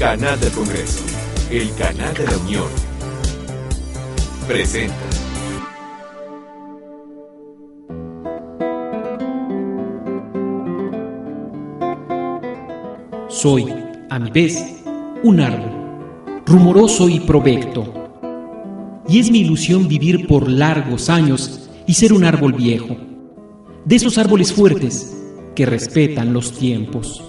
Canal del Congreso, el canal de la Unión, presenta. Soy, a mi vez, un árbol, rumoroso y provecto. Y es mi ilusión vivir por largos años y ser un árbol viejo, de esos árboles fuertes que respetan los tiempos.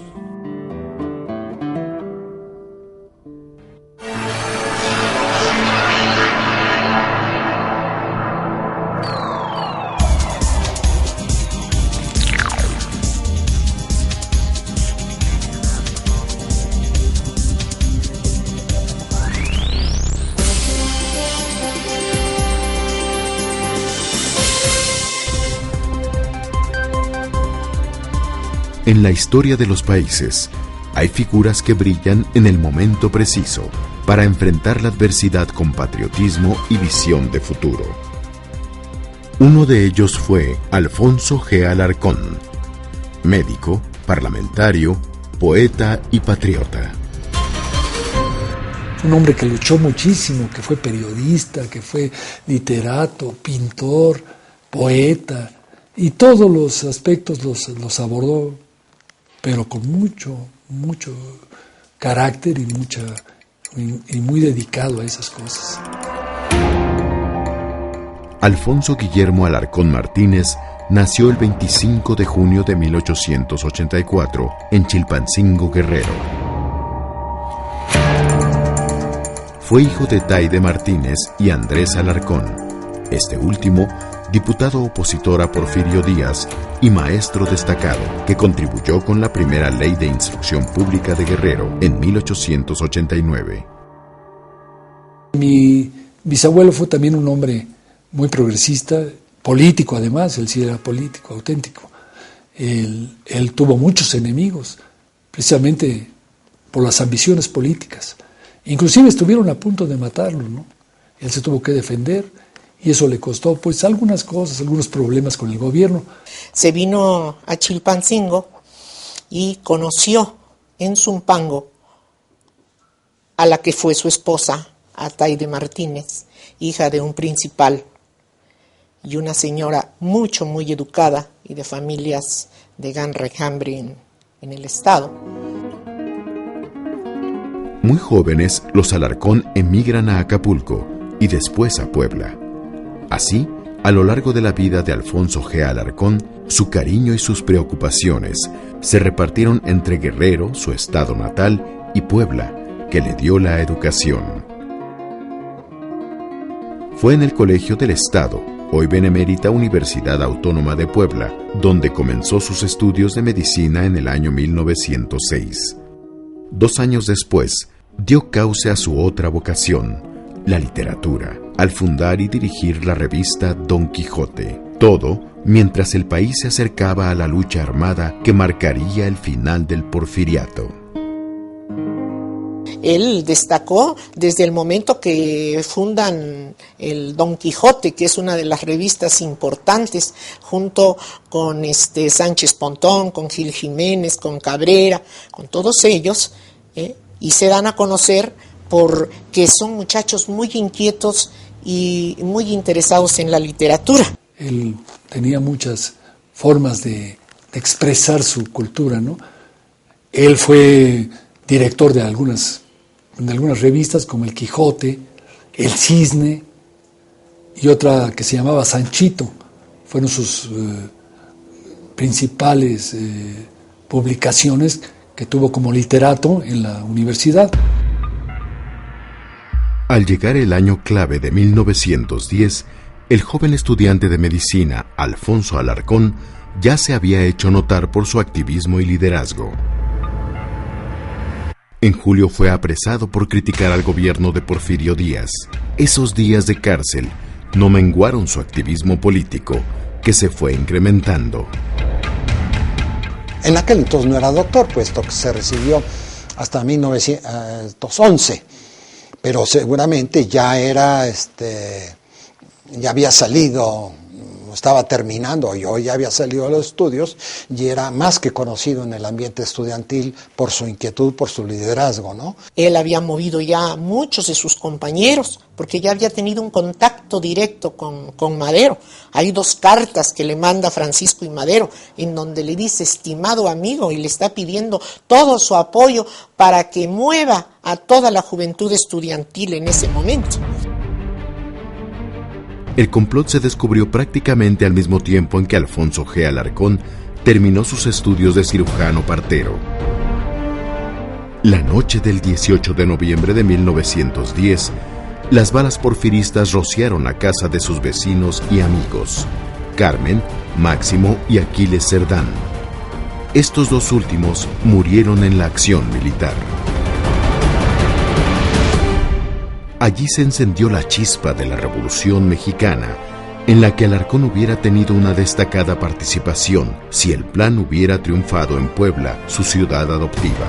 En la historia de los países, hay figuras que brillan en el momento preciso para enfrentar la adversidad con patriotismo y visión de futuro. Uno de ellos fue Alfonso G. Alarcón, médico, parlamentario, poeta y patriota. Un hombre que luchó muchísimo, que fue periodista, que fue literato, pintor, poeta, y todos los aspectos los abordó, pero con mucho carácter y muy dedicado a esas cosas. Alfonso Guillermo Alarcón Martínez nació el 25 de junio de 1884 en Chilpancingo, Guerrero. Fue hijo de Taide Martínez y Andrés Alarcón, este último diputado opositor a Porfirio Díaz y maestro destacado que contribuyó con la primera ley de instrucción pública de Guerrero en 1889. Mi bisabuelo fue también un hombre muy progresista, político además, él sí era político, auténtico. Él tuvo muchos enemigos, precisamente por las ambiciones políticas. Inclusive estuvieron a punto de matarlo, ¿no? Él se tuvo que defender. Y eso le costó, pues, algunas cosas, algunos problemas con el gobierno. Se vino a Chilpancingo y conoció en Zumpango a la que fue su esposa, a Taide Martínez, hija de un principal y una señora muy educada y de familias de gran rejambre en el estado. Muy jóvenes, los Alarcón emigran a Acapulco y después a Puebla. Así, a lo largo de la vida de Alfonso G. Alarcón, su cariño y sus preocupaciones se repartieron entre Guerrero, su estado natal, y Puebla, que le dio la educación. Fue en el Colegio del Estado, hoy Benemérita Universidad Autónoma de Puebla, donde comenzó sus estudios de medicina en el año 1906. 2 años después, dio cauce a su otra vocación, la literatura, al fundar y dirigir la revista Don Quijote. Todo mientras el país se acercaba a la lucha armada que marcaría el final del porfiriato. Él destacó desde el momento que fundan el Don Quijote, que es una de las revistas importantes, junto con Sánchez Pontón, con Gil Jiménez, con Cabrera, con todos ellos, y se dan a conocer porque son muchachos muy inquietos y muy interesados en la literatura. Él tenía muchas formas de expresar su cultura, ¿no? Él fue director de algunas revistas como El Quijote, El Cisne y otra que se llamaba Sanchito. Fueron sus principales publicaciones que tuvo como literato en la universidad. Al llegar el año clave de 1910, el joven estudiante de medicina, Alfonso Alarcón, ya se había hecho notar por su activismo y liderazgo. En julio fue apresado por criticar al gobierno de Porfirio Díaz. Esos días de cárcel no menguaron su activismo político, que se fue incrementando. En aquel entonces no era doctor, puesto que se recibió hasta 1911. Pero seguramente ya era, ya había salido estaba terminando, yo ya había salido de los estudios y era más que conocido en el ambiente estudiantil por su inquietud, por su liderazgo, ¿no? Él había movido ya a muchos de sus compañeros, porque ya había tenido un contacto directo con Madero. Hay 2 cartas que le manda Francisco y Madero, en donde le dice, estimado amigo, y le está pidiendo todo su apoyo para que mueva a toda la juventud estudiantil en ese momento. El complot se descubrió prácticamente al mismo tiempo en que Alfonso G. Alarcón terminó sus estudios de cirujano partero. La noche del 18 de noviembre de 1910, las balas porfiristas rociaron la casa de sus vecinos y amigos, Carmen, Máximo y Aquiles Cerdán. Estos 2 últimos murieron en la acción militar. Allí se encendió la chispa de la Revolución Mexicana, en la que Alarcón hubiera tenido una destacada participación si el plan hubiera triunfado en Puebla, su ciudad adoptiva.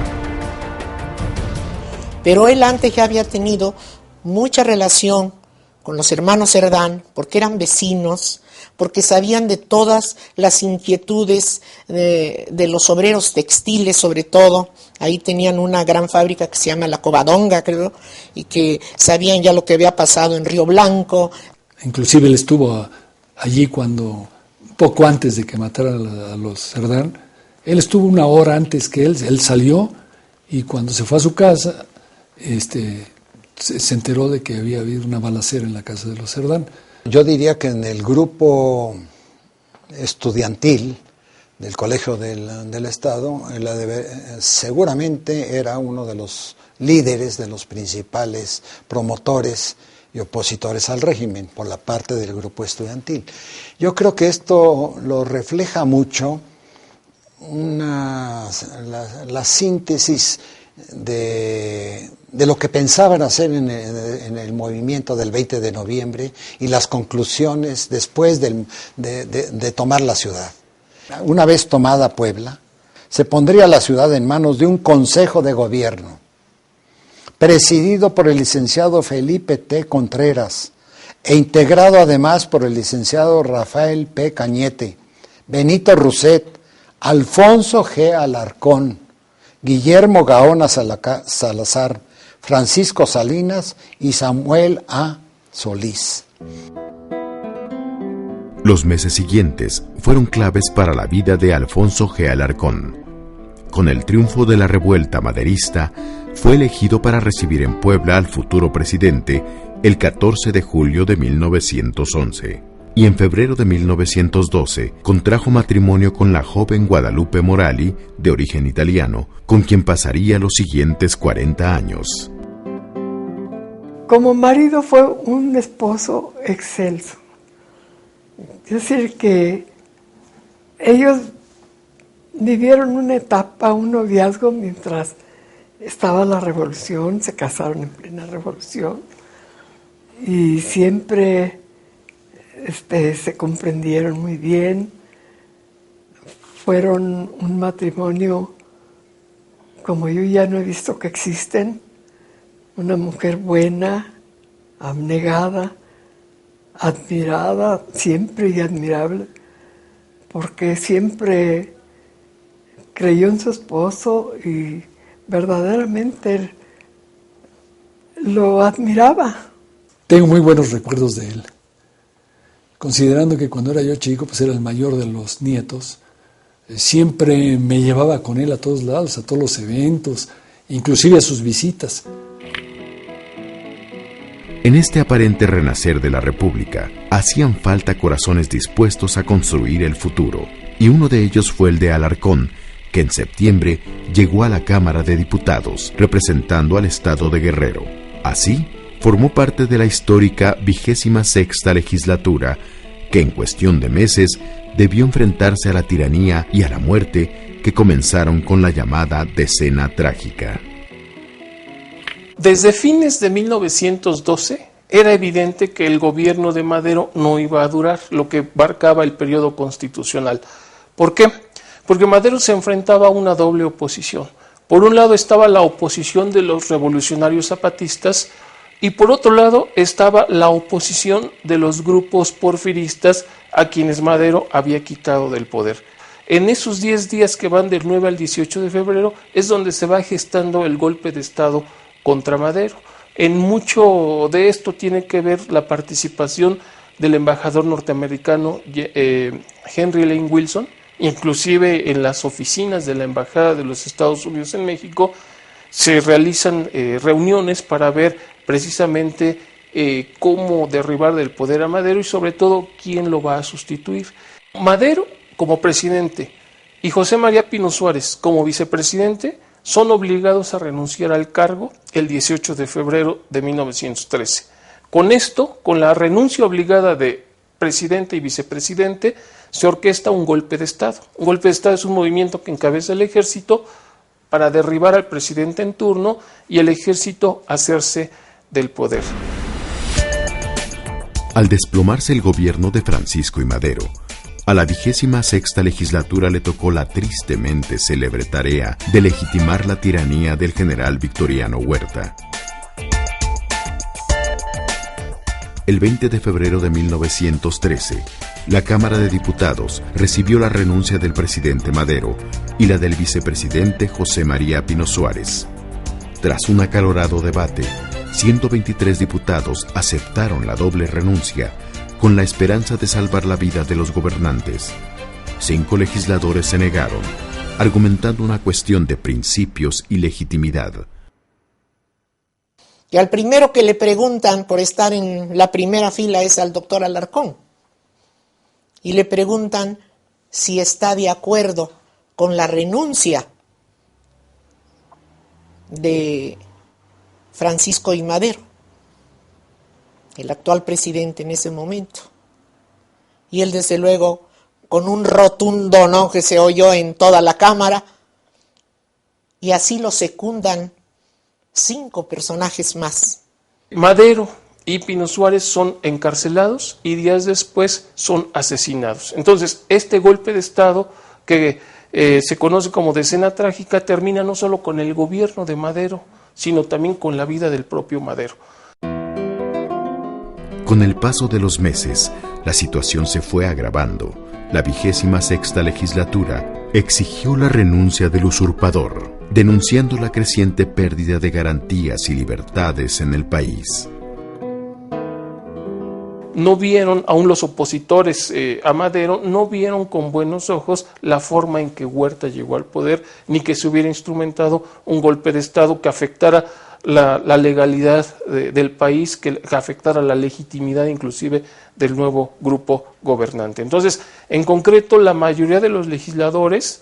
Pero él antes ya había tenido mucha relación con los hermanos Cerdán, porque eran vecinos, porque sabían de todas las inquietudes de los obreros textiles, sobre todo. Ahí tenían una gran fábrica que se llama La Covadonga, creo, y que sabían ya lo que había pasado en Río Blanco. Inclusive él estuvo allí cuando, poco antes de que mataran a los Cerdán, él estuvo 1 hora antes que él salió, y cuando se fue a su casa, se enteró de que había habido una balacera en la casa de los Cerdán. Yo diría que en el grupo estudiantil del Colegio del Estado, seguramente era uno de los líderes, de los principales promotores y opositores al régimen por la parte del grupo estudiantil. Yo creo que esto lo refleja mucho la síntesis de lo que pensaban hacer en el movimiento del 20 de noviembre y las conclusiones después de tomar la ciudad. Una vez tomada Puebla, se pondría la ciudad en manos de un consejo de gobierno, presidido por el licenciado Felipe T. Contreras e integrado además por el licenciado Rafael P. Cañete, Benito Rousset, Alfonso G. Alarcón, Guillermo Gaona Salazar, Francisco Salinas y Samuel A. Solís. Los meses siguientes fueron claves para la vida de Alfonso G. Alarcón. Con el triunfo de la revuelta maderista, fue elegido para recibir en Puebla al futuro presidente el 14 de julio de 1911. Y en febrero de 1912 contrajo matrimonio con la joven Guadalupe Morali, de origen italiano, con quien pasaría los siguientes 40 años. Como marido fue un esposo excelso. Es decir, que ellos vivieron una etapa, un noviazgo mientras estaba la revolución, se casaron en plena revolución y siempre se comprendieron muy bien. Fueron un matrimonio como yo ya no he visto que existen. Una mujer buena, abnegada, admirada, siempre y admirable, porque siempre creyó en su esposo y verdaderamente lo admiraba. Tengo muy buenos recuerdos de él. Considerando que cuando era yo chico, pues era el mayor de los nietos, siempre me llevaba con él a todos lados, a todos los eventos, inclusive a sus visitas. En este aparente renacer de la República, hacían falta corazones dispuestos a construir el futuro, y uno de ellos fue el de Alarcón, que en septiembre llegó a la Cámara de Diputados, representando al estado de Guerrero. Así, formó parte de la histórica 26ª legislatura, que en cuestión de meses debió enfrentarse a la tiranía y a la muerte que comenzaron con la llamada Decena Trágica. Desde fines de 1912 era evidente que el gobierno de Madero no iba a durar, lo que marcaba el periodo constitucional. ¿Por qué? Porque Madero se enfrentaba a una doble oposición. Por un lado estaba la oposición de los revolucionarios zapatistas Y por otro lado estaba la oposición de los grupos porfiristas a quienes Madero había quitado del poder. En esos 10 días que van del 9 al 18 de febrero es donde se va gestando el golpe de Estado contra Madero. En mucho de esto tiene que ver la participación del embajador norteamericano Henry Lane Wilson, inclusive en las oficinas de la Embajada de los Estados Unidos en México se realizan reuniones para ver precisamente cómo derribar del poder a Madero y sobre todo quién lo va a sustituir. Madero como presidente y José María Pino Suárez como vicepresidente son obligados a renunciar al cargo el 18 de febrero de 1913. Con esto, con la renuncia obligada de presidente y vicepresidente, se orquesta un golpe de Estado. Un golpe de Estado es un movimiento que encabeza el ejército para derribar al presidente en turno y el ejército hacerse del poder. Al desplomarse el gobierno de Francisco I. Madero, a la 26ª legislatura le tocó la tristemente célebre tarea de legitimar la tiranía del general Victoriano Huerta. El 20 de febrero de 1913, la Cámara de Diputados recibió la renuncia del presidente Madero y la del vicepresidente José María Pino Suárez. Tras un acalorado debate, 123 diputados aceptaron la doble renuncia con la esperanza de salvar la vida de los gobernantes. 5 legisladores se negaron, argumentando una cuestión de principios y legitimidad. Y al primero que le preguntan por estar en la primera fila es al doctor Alarcón. Y le preguntan si está de acuerdo con la renuncia de Francisco I. Madero, el actual presidente en ese momento. Y él, desde luego, con un rotundo no que se oyó en toda la Cámara, y así lo secundan 5 personajes más. Madero y Pino Suárez son encarcelados y días después son asesinados. Entonces, este golpe de Estado que se conoce como Decena Trágica termina no solo con el gobierno de Madero, sino también con la vida del propio Madero. Con el paso de los meses, la situación se fue agravando. La 26ª legislatura exigió la renuncia del usurpador, denunciando la creciente pérdida de garantías y libertades en el país. No vieron, aún los opositores a Madero, no vieron con buenos ojos la forma en que Huerta llegó al poder, ni que se hubiera instrumentado un golpe de Estado que afectara la legalidad del país, que afectara la legitimidad inclusive del nuevo grupo gobernante. Entonces, en concreto, la mayoría de los legisladores,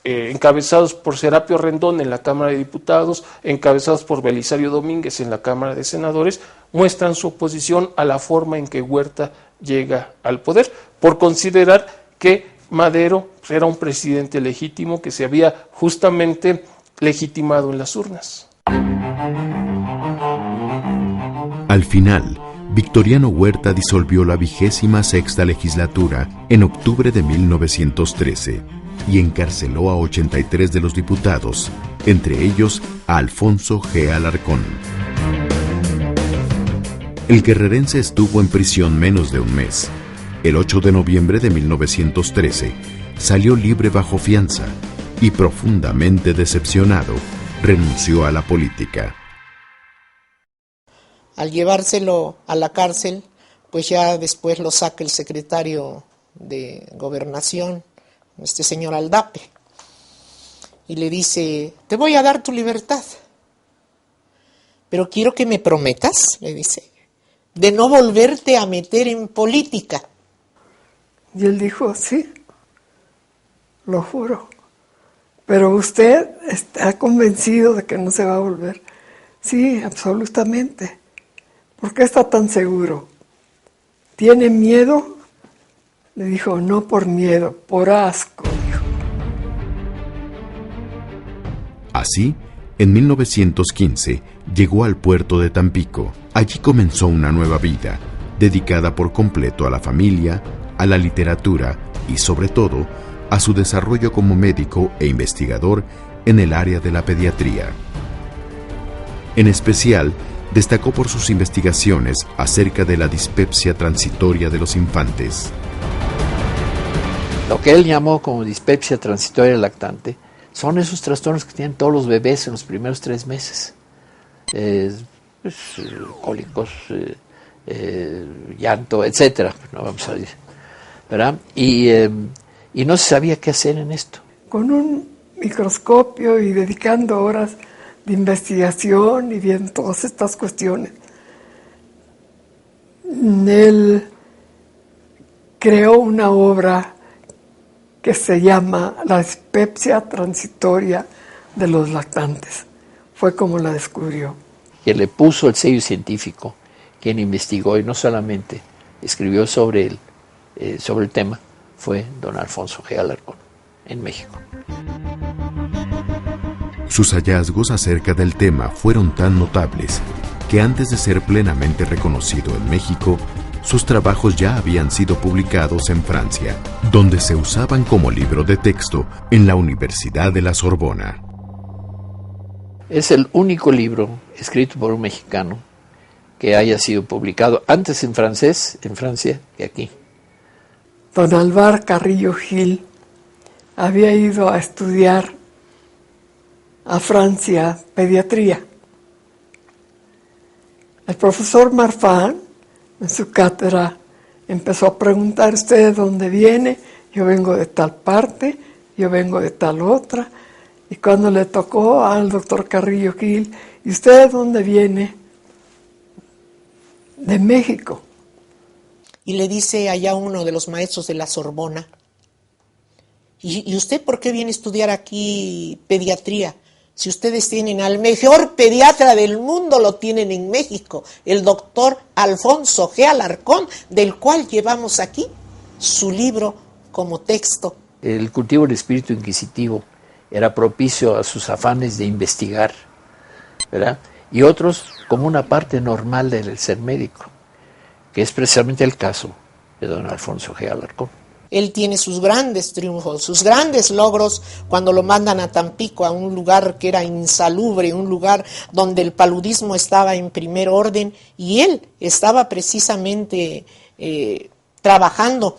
encabezados por Serapio Rendón en la Cámara de Diputados, encabezados por Belisario Domínguez en la Cámara de Senadores, muestran su oposición a la forma en que Huerta llega al poder, por considerar que Madero era un presidente legítimo que se había justamente legitimado en las urnas. Al final, Victoriano Huerta disolvió la 26ª legislatura en octubre de 1913 y encarceló a 83 de los diputados, entre ellos a Alfonso G. Alarcón. El guerrerense estuvo en prisión menos de un mes. El 8 de noviembre de 1913 salió libre bajo fianza y, profundamente decepcionado, renunció a la política. Al llevárselo a la cárcel, pues ya después lo saca el secretario de Gobernación, este señor Aldape, y le dice: te voy a dar tu libertad, pero quiero que me prometas, le dice, de no volverte a meter en política. Y él dijo: sí, lo juro, pero usted está convencido de que no se va a volver. Sí, absolutamente. ¿Por qué está tan seguro? ¿Tiene miedo? Le dijo: no por miedo, por asco, dijo. Así, en 1915, llegó al puerto de Tampico. Allí comenzó una nueva vida, dedicada por completo a la familia, a la literatura y, sobre todo, a su desarrollo como médico e investigador en el área de la pediatría. En especial, destacó por sus investigaciones acerca de la dispepsia transitoria de los infantes. Lo que él llamó como dispepsia transitoria lactante son esos trastornos que tienen todos los bebés en los primeros 3 meses. Cólicos, llanto, etcétera, no vamos a decir, ¿verdad? Y no se sabía qué hacer en esto. Con un microscopio y dedicando horas de investigación y viendo todas estas cuestiones, él creó una obra que se llama La dispepsia transitoria de los lactantes. Fue como la descubrió. Que le puso el sello científico, quien investigó y no solamente escribió sobre el tema, fue don Alfonso G. Alarcón, en México. Sus hallazgos acerca del tema fueron tan notables que antes de ser plenamente reconocido en México, sus trabajos ya habían sido publicados en Francia, donde se usaban como libro de texto en la Universidad de la Sorbona. Es el único libro escrito por un mexicano que haya sido publicado antes en francés, en Francia, que aquí. Don Alvar Carrillo Gil había ido a estudiar a Francia pediatría. El profesor Marfan, en su cátedra, empezó a preguntar: ¿usted de dónde viene? Yo vengo de tal parte, yo vengo de tal otra. Y cuando le tocó al doctor Carrillo Gil: ¿y usted de dónde viene? De México. Y le dice allá uno de los maestros de la Sorbona: ¿Y usted por qué viene a estudiar aquí pediatría? Si ustedes tienen al mejor pediatra del mundo, lo tienen en México, el doctor Alfonso G. Alarcón, del cual llevamos aquí su libro como texto. El cultivo del espíritu inquisitivo era propicio a sus afanes de investigar, ¿verdad? Y otros como una parte normal del ser médico, que es precisamente el caso de don Alfonso G. Alarcón. Él tiene sus grandes triunfos, sus grandes logros cuando lo mandan a Tampico, a un lugar que era insalubre, un lugar donde el paludismo estaba en primer orden, y él estaba precisamente trabajando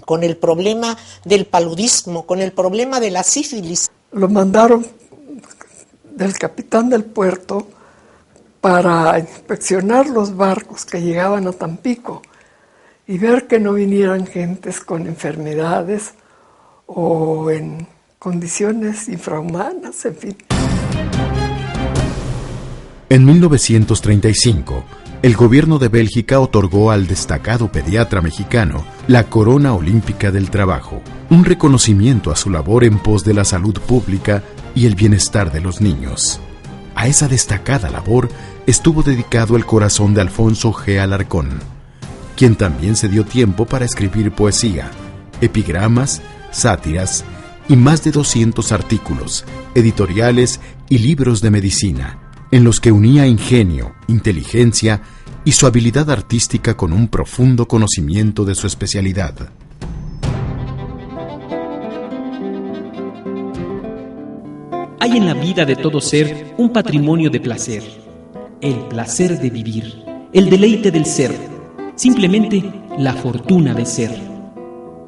con el problema del paludismo, con el problema de la sífilis. Lo mandaron del capitán del puerto para inspeccionar los barcos que llegaban a Tampico y ver que no vinieran gentes con enfermedades o en condiciones infrahumanas, en fin. En 1935, el gobierno de Bélgica otorgó al destacado pediatra mexicano la Corona Olímpica del Trabajo, un reconocimiento a su labor en pos de la salud pública y el bienestar de los niños. A esa destacada labor estuvo dedicado el corazón de Alfonso G. Alarcón, quien también se dio tiempo para escribir poesía, epigramas, sátiras y más de 200 artículos, editoriales y libros de medicina, en los que unía ingenio, inteligencia y su habilidad artística con un profundo conocimiento de su especialidad. Hay en la vida de todo ser un patrimonio de placer, el placer de vivir, el deleite del ser, simplemente la fortuna de ser.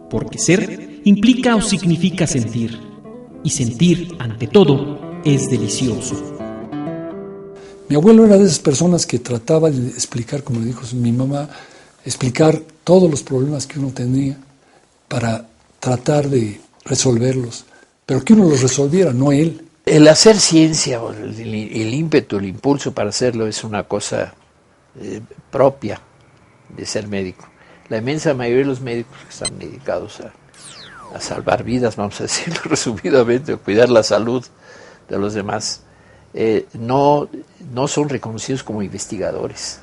Porque ser implica o significa sentir, y sentir, ante todo, es delicioso. Mi abuelo era de esas personas que trataba de explicar, como le dijo mi mamá, explicar todos los problemas que uno tenía para tratar de resolverlos, pero que uno los resolviera, no él. El hacer ciencia, o el ímpetu, el impulso para hacerlo, es una cosa propia de ser médico. La inmensa mayoría de los médicos que están dedicados a salvar vidas, vamos a decirlo resumidamente, a cuidar la salud de los demás, no son reconocidos como investigadores.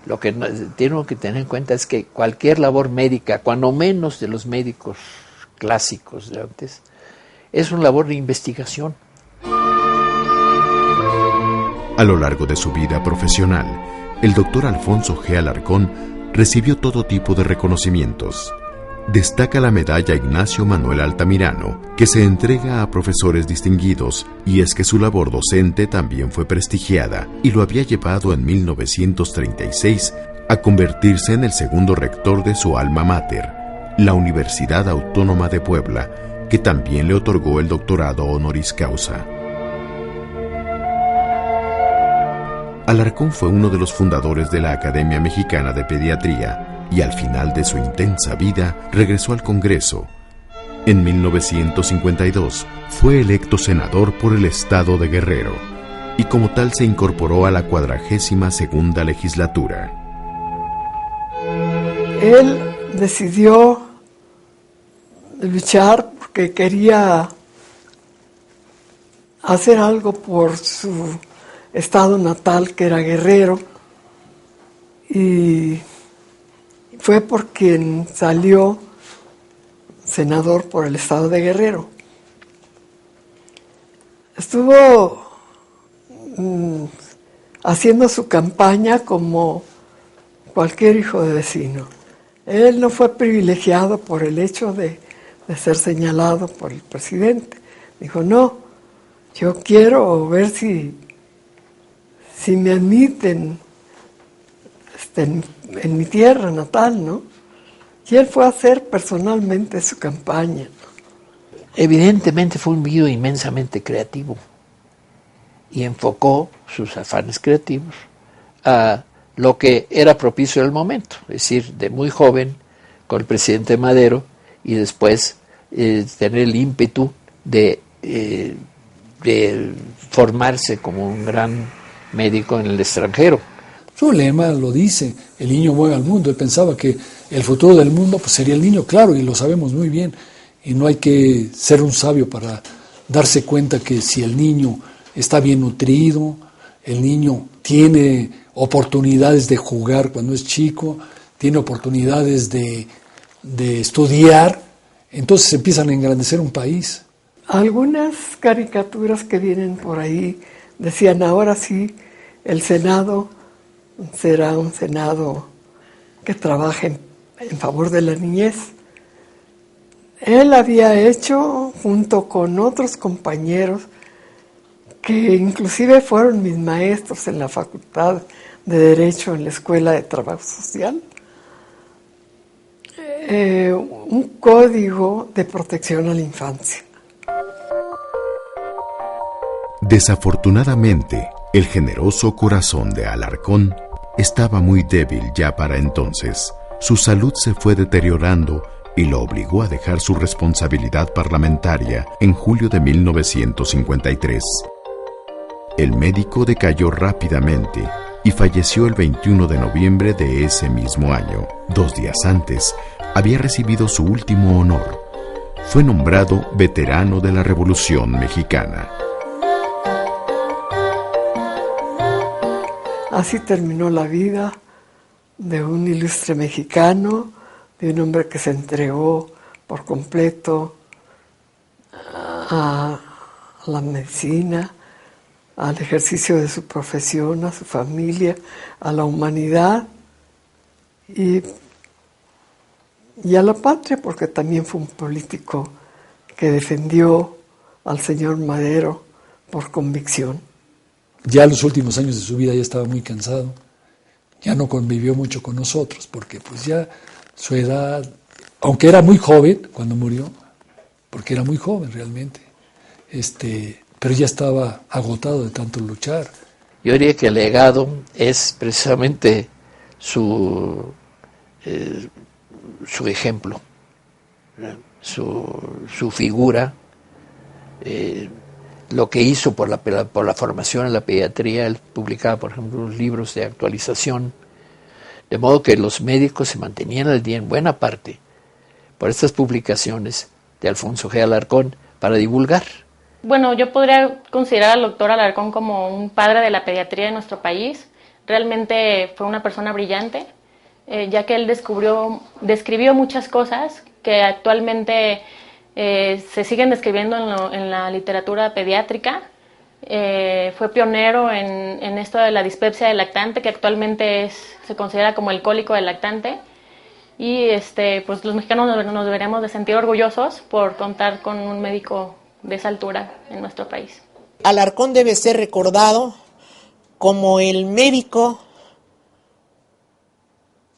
Lo que tienen que tener en cuenta es que cualquier labor médica, cuando menos de los médicos clásicos de antes, es una labor de investigación. A lo largo de su vida profesional, el doctor Alfonso G. Alarcón recibió todo tipo de reconocimientos. destaca la medalla Ignacio Manuel Altamirano, que se entrega a profesores distinguidos, y es que su labor docente también fue prestigiada y lo había llevado en 1936 a convertirse en el segundo rector de su alma mater, la Universidad Autónoma de Puebla, que también le otorgó el doctorado honoris causa. Alarcón fue uno de los fundadores de la Academia Mexicana de Pediatría y al final de su intensa vida regresó al Congreso. En 1952 fue electo senador por el estado de Guerrero y como tal se incorporó a la 42ª legislatura. Él decidió luchar porque quería hacer algo por su estado natal, que era Guerrero, y fue por quien salió senador por el estado de Guerrero. Estuvo haciendo su campaña como cualquier hijo de vecino. Él no fue privilegiado por el hecho de ser señalado por el presidente. Dijo, no, yo quiero ver si me admiten en mi tierra natal, ¿no? Y él fue a hacer personalmente su campaña. Evidentemente fue un individuo inmensamente creativo y enfocó sus afanes creativos a lo que era propicio en el momento, es decir, de muy joven con el presidente Madero y después tener el ímpetu de formarse como un gran médico en el extranjero. Su lema lo dice, el niño mueve al mundo. Él pensaba que el futuro del mundo pues, sería el niño, claro, y lo sabemos muy bien. Y no hay que ser un sabio para darse cuenta que si el niño está bien nutrido, el niño tiene oportunidades de jugar cuando es chico, tiene oportunidades de estudiar, entonces empiezan a engrandecer un país. Algunas caricaturas que vienen por ahí decían, ahora sí, el Senado será un Senado que trabaje en favor de la niñez. Él había hecho, junto con otros compañeros, que inclusive fueron mis maestros en la Facultad de Derecho en la Escuela de Trabajo Social, un código de protección a la infancia. Desafortunadamente, el generoso corazón de Alarcón estaba muy débil ya para entonces. Su salud se fue deteriorando y lo obligó a dejar su responsabilidad parlamentaria en julio de 1953. El médico decayó rápidamente y falleció el 21 de noviembre de ese mismo año. 2 días antes, había recibido su último honor. Fue nombrado veterano de la Revolución Mexicana. Así terminó la vida de un ilustre mexicano, de un hombre que se entregó por completo a la medicina, al ejercicio de su profesión, a su familia, a la humanidad y a la patria, porque también fue un político que defendió al señor Madero por convicción. Ya en los últimos años de su vida ya estaba muy cansado, ya no convivió mucho con nosotros, porque pues ya su edad, aunque era muy joven cuando murió, porque era muy joven realmente, pero ya estaba agotado de tanto luchar. Yo diría que el legado es precisamente su ejemplo, su figura, lo que hizo por la formación en la pediatría. Él publicaba, por ejemplo, los libros de actualización, de modo que los médicos se mantenían al día en buena parte por estas publicaciones de Alfonso G. Alarcón para divulgar. Bueno, yo podría considerar al doctor Alarcón como un padre de la pediatría de nuestro país. Realmente fue una persona brillante, ya que él describió muchas cosas que actualmente se siguen describiendo en la literatura pediátrica. Fue pionero en esto de la dispepsia del lactante, que actualmente se considera como el cólico del lactante. y pues los mexicanos nos deberíamos de sentir orgullosos por contar con un médico de esa altura en nuestro país. Alarcón debe ser recordado como el médico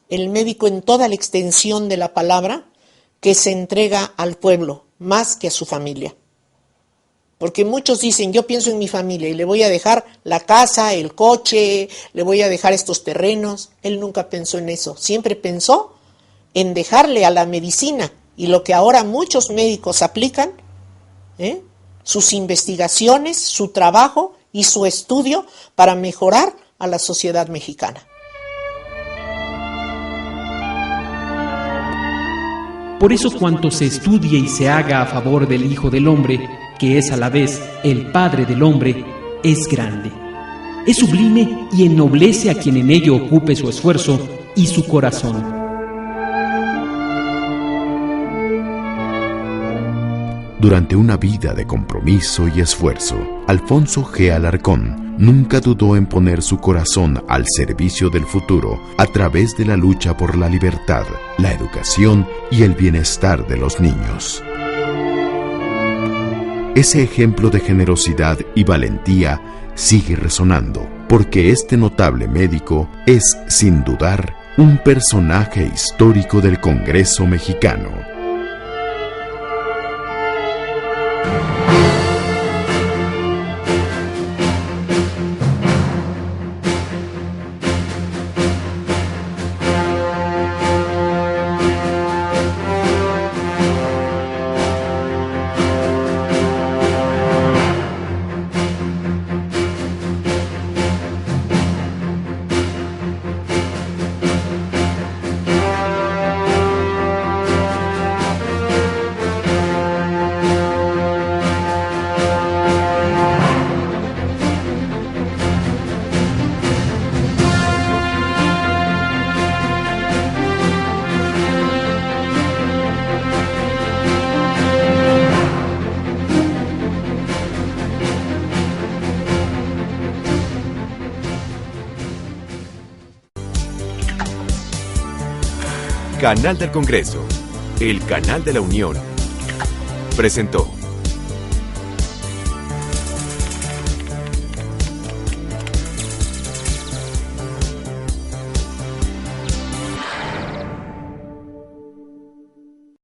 en toda la extensión de la palabra, que se entrega al pueblo más que a su familia. Porque muchos dicen, yo pienso en mi familia y le voy a dejar la casa, el coche, le voy a dejar estos terrenos. Él nunca pensó en eso, siempre pensó en dejarle a la medicina, y lo que ahora muchos médicos aplican, sus investigaciones, su trabajo y su estudio para mejorar a la sociedad mexicana. Por eso cuanto se estudie y se haga a favor del Hijo del Hombre, que es a la vez el Padre del Hombre, es grande, es sublime y ennoblece a quien en ello ocupe su esfuerzo y su corazón. Durante una vida de compromiso y esfuerzo, Alfonso G. Alarcón nunca dudó en poner su corazón al servicio del futuro a través de la lucha por la libertad, la educación y el bienestar de los niños. Ese ejemplo de generosidad y valentía sigue resonando, porque este notable médico es, sin dudar, un personaje histórico del Congreso mexicano. Canal del Congreso, el canal de la Unión, presentó